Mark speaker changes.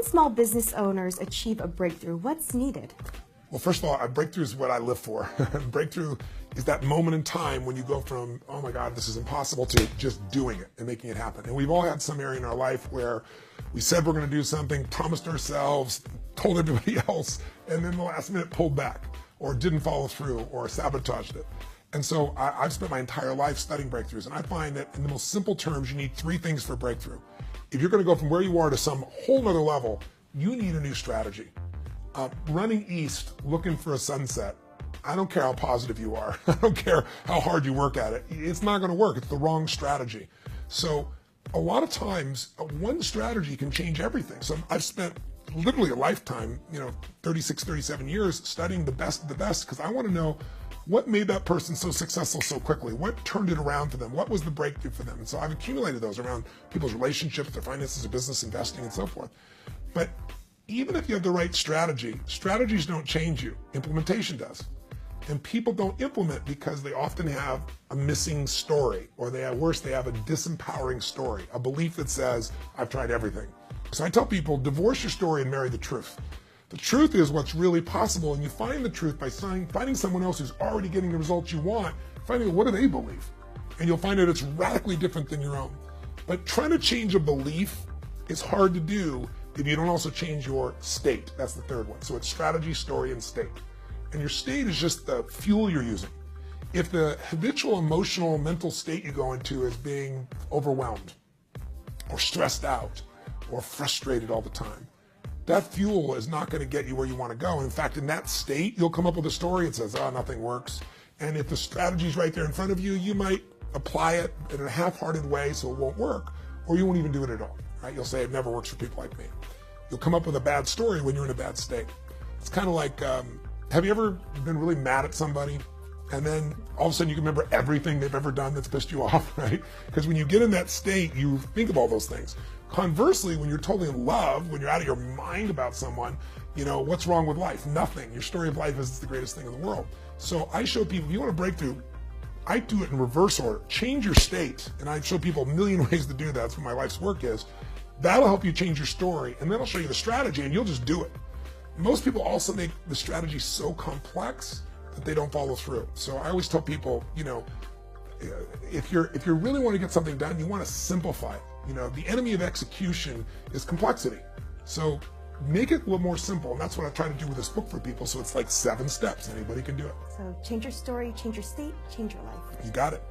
Speaker 1: small business owners achieve a breakthrough? What's needed?
Speaker 2: Well, first of all, a breakthrough is what I live for. Breakthrough is that moment in time when you go from, oh my God, this is impossible, to just doing it and making it happen. And we've all had some area in our life where we said we're going to do something, promised ourselves, told everybody else, and then the last minute pulled back or didn't follow through or sabotaged it. And so I've spent my entire life studying breakthroughs, and I find that in the most simple terms, you need three things for breakthrough. If you're going to go from where you are to some whole nother level, you need a new strategy. Running east, looking for a sunset, I don't care how positive you are. I don't care how hard you work at it. It's not going to work. It's the wrong strategy. So a lot of times, one strategy can change everything. So I've spent literally a lifetime, 36, 37 years studying the best of the best, because I want to know what made that person so successful so quickly. What turned it around for them? What was the breakthrough for them? And so I've accumulated those around people's relationships, their finances, their business, investing, and so forth. But even if you have the right strategy, strategies don't change you. Implementation does. And people don't implement because they often have a missing story, or they have a disempowering story, a belief that says, I've tried everything. So I tell people, divorce your story and marry the truth. The truth is what's really possible, and you find the truth by finding someone else who's already getting the results you want, finding out what do they believe. And you'll find out it's radically different than your own. But trying to change a belief is hard to do if you don't also change your state. That's the third one. So it's strategy, story, and state. And your state is just the fuel you're using. If the habitual emotional mental state you go into is being overwhelmed or stressed out or frustrated all the time, that fuel is not going to get you where you want to go. In fact, in that state, you'll come up with a story that says, oh, nothing works. And if the strategy's right there in front of you, you might apply it in a half-hearted way so it won't work, or you won't even do it at all. Right? You'll say it never works for people like me. You'll come up with a bad story when you're in a bad state. It's kind of like, have you ever been really mad at somebody, and then all of a sudden you can remember everything they've ever done that's pissed you off, right? Because when you get in that state, you think of all those things. Conversely, when you're totally in love, when you're out of your mind about someone, what's wrong with life? Nothing. Your story of life is the greatest thing in the world. So I show people, if you want a breakthrough, I do it in reverse order. Change your state. And I show people a million ways to do that. That's what my life's work is. That'll help you change your story. And then I'll show you the strategy, and you'll just do it. Most people also make the strategy so complex that they don't follow through. So I always tell people, if you really want to get something done, you want to simplify it. The enemy of execution is complexity. So make it a little more simple. And that's what I try to do with this book for people. So it's like 7 steps. Anybody can do it.
Speaker 1: So change your story, change your state, change your life.
Speaker 2: You got it.